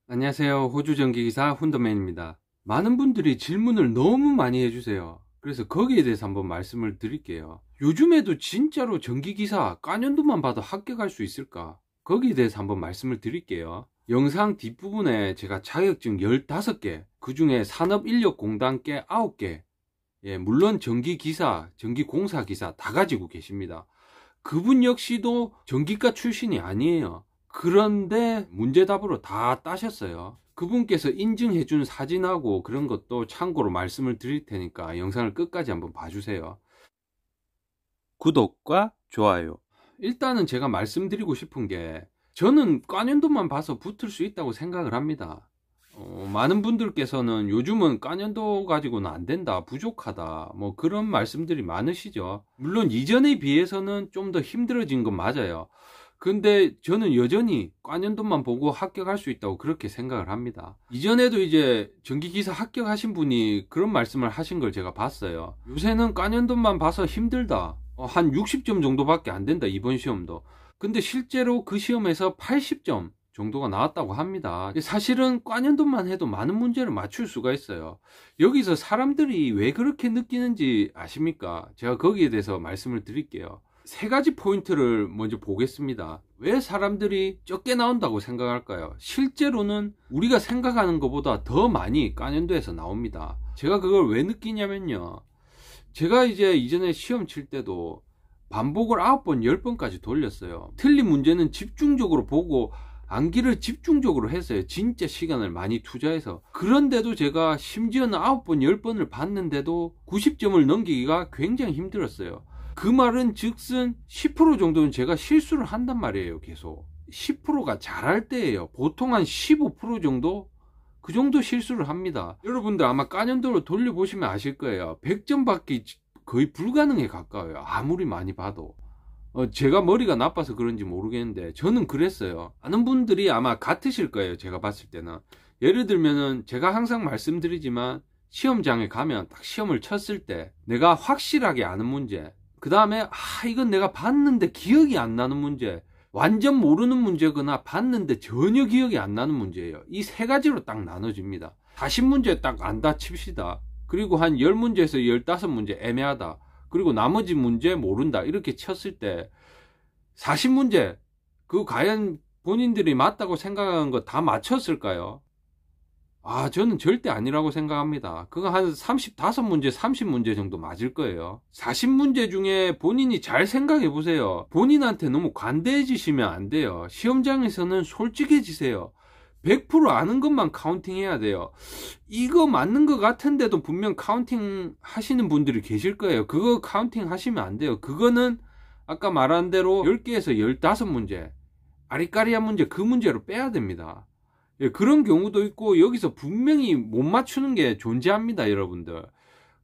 안녕하세요. 호주 전기기사 훈더맨입니다. 많은 분들이 질문을 너무 많이 해주세요. 그래서 거기에 대해서 한번 말씀을 드릴게요. 요즘에도 진짜로 전기기사 까년도만 봐도 합격할 수 있을까? 거기에 대해서 한번 말씀을 드릴게요. 영상 뒷부분에 제가 자격증 15개, 그 중에 산업인력공단께 9개, 물론 전기기사, 전기공사기사 다 가지고 계십니다. 그분 역시도 전기과 출신이 아니에요. 그런데 문제답으로 다 따셨어요. 그분께서 인증해준 사진하고 그런 것도 참고로 말씀을 드릴 테니까 영상을 끝까지 한번 봐주세요. 구독과 좋아요. 일단은 제가 말씀드리고 싶은 게, 저는 과년도만 봐서 붙을 수 있다고 생각을 합니다. 많은 분들께서는 요즘은 까년도 가지고는 안 된다, 부족하다, 뭐 그런 말씀들이 많으시죠. 물론 이전에 비해서는 좀 더 힘들어진 건 맞아요. 근데 저는 여전히 과년도만 보고 합격할 수 있다고 그렇게 생각을 합니다. 이전에도 이제 전기기사 합격하신 분이 그런 말씀을 하신 걸 제가 봤어요. 요새는 과년도만 봐서 힘들다, 한 60점 정도밖에 안 된다, 이번 시험도. 근데 실제로 그 시험에서 80점 정도가 나왔다고 합니다. 사실은 과년도만 해도 많은 문제를 맞출 수가 있어요. 여기서 사람들이 왜 그렇게 느끼는지 아십니까? 제가 거기에 대해서 말씀을 드릴게요. 세 가지 포인트를 먼저 보겠습니다. 왜 사람들이 적게 나온다고 생각할까요? 실제로는 우리가 생각하는 것보다 더 많이 과년도에서 나옵니다. 제가 그걸 왜 느끼냐면요, 제가 이제 이전에 시험 칠 때도 반복을 9번, 10번까지 돌렸어요. 틀린 문제는 집중적으로 보고 암기를 집중적으로 했어요. 진짜 시간을 많이 투자해서. 그런데도 제가 심지어는 9번, 10번을 봤는데도 90점을 넘기기가 굉장히 힘들었어요. 그 말은 즉슨 10% 정도는 제가 실수를 한단 말이에요. 계속 10%가 잘할 때예요. 보통 한 15% 정도? 그 정도 실수를 합니다. 여러분들 아마 까년도로 돌려보시면 아실 거예요. 100점 받기 거의 불가능에 가까워요. 아무리 많이 봐도. 제가 머리가 나빠서 그런지 모르겠는데 저는 그랬어요. 많은 분들이 아마 같으실 거예요. 제가 봤을 때는. 예를 들면은 제가 항상 말씀드리지만, 시험장에 가면 딱 시험을 쳤을 때 내가 확실하게 아는 문제, 그 다음에 이건 내가 봤는데 기억이 안 나는 문제, 완전 모르는 문제거나 봤는데 전혀 기억이 안 나는 문제예요. 이 세 가지로 딱 나눠집니다. 40문제 딱 안다 칩시다. 그리고 한 10문제에서 15문제 애매하다, 그리고 나머지 문제 모른다, 이렇게 쳤을 때 40문제 그 과연 본인들이 맞다고 생각하는 거 다 맞췄을까요? 저는 절대 아니라고 생각합니다. 그거 한 35문제, 30문제 정도 맞을 거예요. 40문제 중에 본인이 잘 생각해 보세요. 본인한테 너무 관대해지시면 안 돼요. 시험장에서는 솔직해지세요. 100% 아는 것만 카운팅 해야 돼요. 이거 맞는 것 같은데도 분명 카운팅 하시는 분들이 계실 거예요. 그거 카운팅 하시면 안 돼요. 그거는 아까 말한 대로 10개에서 15문제, 아리까리한 문제, 그 문제로 빼야 됩니다. 그런 경우도 있고, 여기서 분명히 못 맞추는 게 존재합니다. 여러분들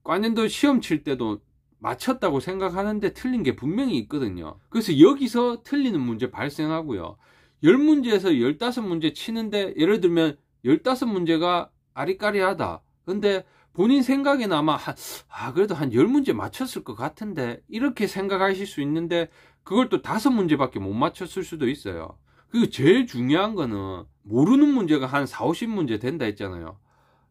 과년도 시험 칠 때도 맞췄다고 생각하는데 틀린 게 분명히 있거든요. 그래서 여기서 틀리는 문제 발생하고요, 10문제에서 15문제 치는데 예를 들면 15문제가 아리까리하다. 근데 본인 생각에는 아마 그래도 한 10문제 맞췄을 것 같은데, 이렇게 생각하실 수 있는데 그걸 또 5문제밖에 못 맞췄을 수도 있어요. 그리고 제일 중요한 거는, 모르는 문제가 한 4, 50문제 된다 했잖아요.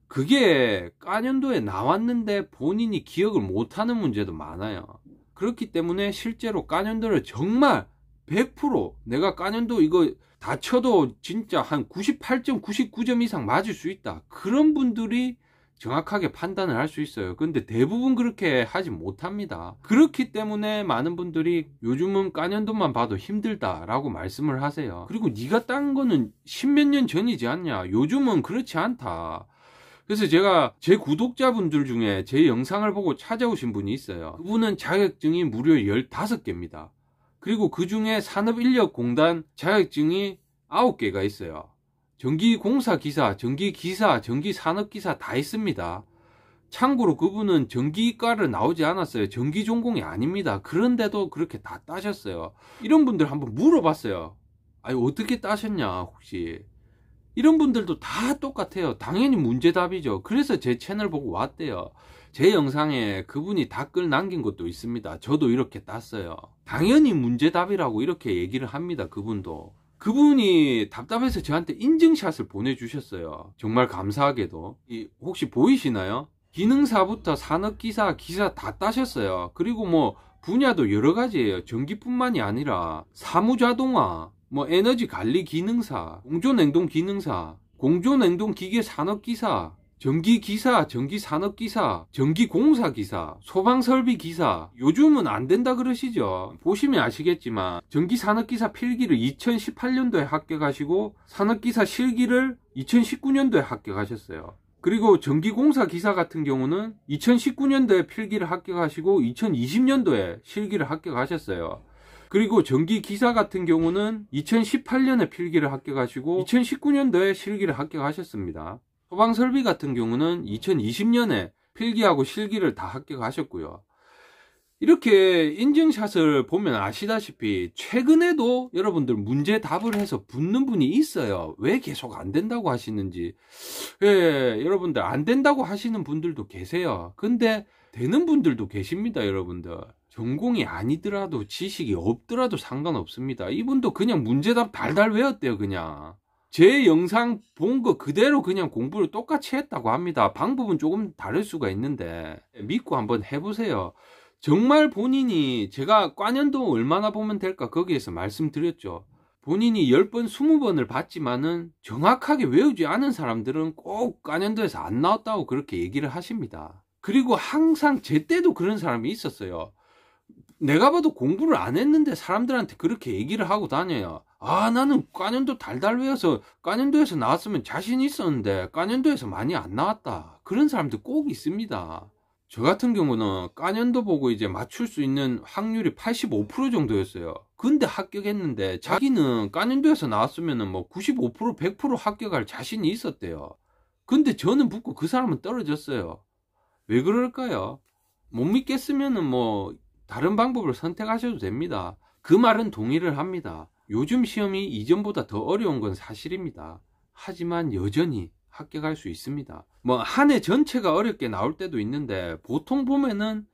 그게 까년도에 나왔는데 본인이 기억을 못하는 문제도 많아요. 그렇기 때문에 실제로 까년도를 정말 100% 내가 까년도 이거 다 쳐도 진짜 한 98점, 99점 이상 맞을 수 있다, 그런 분들이 정확하게 판단을 할 수 있어요. 근데 대부분 그렇게 하지 못합니다. 그렇기 때문에 많은 분들이 요즘은 까년도만 봐도 힘들다라고 말씀을 하세요. 그리고 네가 딴 거는 십몇 년 전이지 않냐, 요즘은 그렇지 않다. 그래서 제가 제 구독자분들 중에 제 영상을 보고 찾아오신 분이 있어요. 그분은 자격증이 무려 15개입니다. 그리고 그 중에 산업인력공단 자격증이 9개가 있어요. 전기공사기사, 전기기사, 전기산업기사 다 있습니다. 참고로 그분은 전기과를 나오지 않았어요. 전기전공이 아닙니다. 그런데도 그렇게 다 따셨어요. 이런 분들 한번 물어봤어요. 어떻게 따셨냐 혹시. 이런 분들도 다 똑같아요. 당연히 문제답이죠. 그래서 제 채널 보고 왔대요. 제 영상에 그분이 댓글 남긴 것도 있습니다. 저도 이렇게 땄어요. 당연히 문제답이라고 이렇게 얘기를 합니다. 그분도. 그분이 답답해서 저한테 인증샷을 보내주셨어요. 정말 감사하게도. 혹시 보이시나요? 기능사부터 산업기사, 기사 다 따셨어요. 그리고 뭐 분야도 여러 가지예요. 전기뿐만이 아니라 사무자동화, 뭐 에너지 관리 기능사, 공조냉동 기능사, 공조냉동 기계 산업기사, 전기기사, 전기산업기사, 전기공사기사, 소방설비기사. 요즘은 안 된다 그러시죠. 보시면 아시겠지만 전기산업기사 필기를 2018년도에 합격하시고 산업기사 실기를 2019년도에 합격하셨어요. 그리고 전기공사기사 같은 경우는 2019년도에 필기를 합격하시고 2020년도에 실기를 합격하셨어요. 그리고 전기기사 같은 경우는 2018년에 필기를 합격하시고 2019년도에 실기를 합격하셨습니다. 소방설비 같은 경우는 2020년에 필기하고 실기를 다 합격하셨고요. 이렇게 인증샷을 보면 아시다시피 최근에도 여러분들 문제 답을 해서 붙는 분이 있어요. 왜 계속 안 된다고 하시는지. 예, 여러분들 안 된다고 하시는 분들도 계세요. 근데 되는 분들도 계십니다. 여러분들 전공이 아니더라도 지식이 없더라도 상관없습니다. 이분도 그냥 문제답 달달 외웠대요. 그냥 제 영상 본 거 그대로 그냥 공부를 똑같이 했다고 합니다. 방법은 조금 다를 수가 있는데 믿고 한번 해보세요. 정말 본인이, 제가 과년도 얼마나 보면 될까 거기에서 말씀드렸죠. 본인이 10번 20번을 봤지만은 정확하게 외우지 않은 사람들은 꼭 과년도에서 안 나왔다고 그렇게 얘기를 하십니다. 그리고 항상 제 때도 그런 사람이 있었어요. 내가 봐도 공부를 안 했는데 사람들한테 그렇게 얘기를 하고 다녀요. 아, 나는 과년도 달달 외워서 과년도에서 나왔으면 자신 있었는데 과년도에서 많이 안 나왔다. 그런 사람들 꼭 있습니다. 저 같은 경우는 과년도 보고 이제 맞출 수 있는 확률이 85% 정도였어요. 근데 합격했는데 자기는 과년도에서 나왔으면 뭐 95%, 100% 합격할 자신이 있었대요. 근데 저는 붙고 그 사람은 떨어졌어요. 왜 그럴까요? 못 믿겠으면은 뭐 다른 방법을 선택하셔도 됩니다. 그 말은 동의를 합니다. 요즘 시험이 이전보다 더 어려운 건 사실입니다. 하지만 여전히 합격할 수 있습니다. 뭐 한 해 전체가 어렵게 나올 때도 있는데 보통 보면은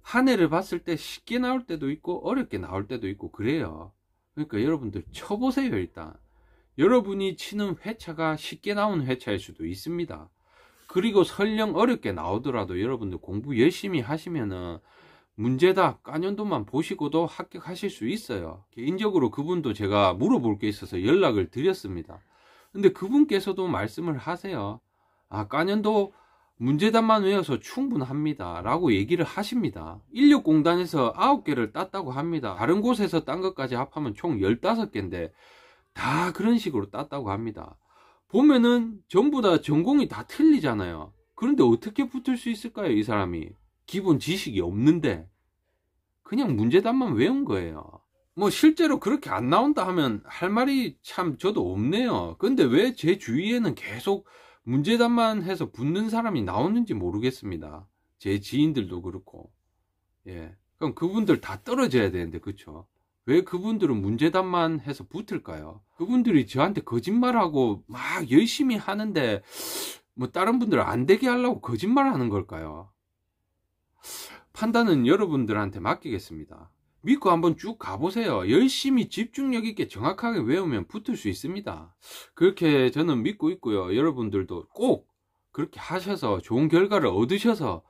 한 해를 봤을 때 쉽게 나올 때도 있고 어렵게 나올 때도 있고 그래요. 그러니까 여러분들 쳐보세요. 일단 여러분이 치는 회차가 쉽게 나오는 회차일 수도 있습니다. 그리고 설령 어렵게 나오더라도 여러분들 공부 열심히 하시면은 문제답 과년도만 보시고도 합격하실 수 있어요. 개인적으로 그분도 제가 물어볼 게 있어서 연락을 드렸습니다. 근데 그분께서도 말씀을 하세요. 아, 과년도 문제답만 외워서 충분합니다 라고 얘기를 하십니다. 인력공단에서 9개를 땄다고 합니다. 다른 곳에서 딴 것까지 합하면 총 15개인데 다 그런 식으로 땄다고 합니다. 보면은 전부 다 전공이 다 틀리잖아요. 그런데 어떻게 붙을 수 있을까요? 이 사람이 기본 지식이 없는데 그냥 문제답만 외운 거예요. 뭐 실제로 그렇게 안 나온다 하면 할 말이 참 저도 없네요. 근데 왜 제 주위에는 계속 문제답만 해서 붙는 사람이 나오는지 모르겠습니다. 제 지인들도 그렇고. 예. 그럼 그분들 다 떨어져야 되는데, 그쵸? 왜 그분들은 문제답만 해서 붙을까요? 그분들이 저한테 거짓말하고 막 열심히 하는데 뭐 다른 분들 안 되게 하려고 거짓말하는 걸까요? 판단은 여러분들한테 맡기겠습니다. 믿고 한번 쭉 가보세요. 열심히 집중력 있게 정확하게 외우면 붙을 수 있습니다. 그렇게 저는 믿고 있고요. 여러분들도 꼭 그렇게 하셔서 좋은 결과를 얻으셔서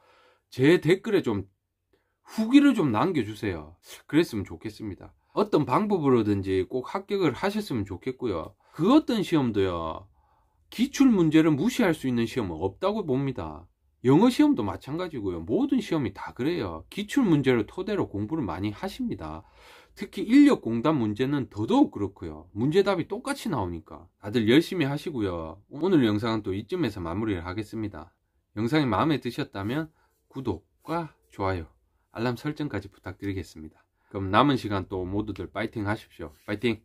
제 댓글에 좀 후기를 좀 남겨주세요. 그랬으면 좋겠습니다. 어떤 방법으로든지 꼭 합격을 하셨으면 좋겠고요. 그 어떤 시험도요, 기출문제를 무시할 수 있는 시험은 없다고 봅니다. 영어 시험도 마찬가지고요. 모든 시험이 다 그래요. 기출문제를 토대로 공부를 많이 하십니다. 특히 인력공단 문제는 더더욱 그렇고요. 문제답이 똑같이 나오니까 다들 열심히 하시고요. 오늘 영상은 또 이쯤에서 마무리를 하겠습니다. 영상이 마음에 드셨다면 구독과 좋아요, 알람 설정까지 부탁드리겠습니다. 그럼 남은 시간 또 모두들 파이팅 하십시오. 파이팅!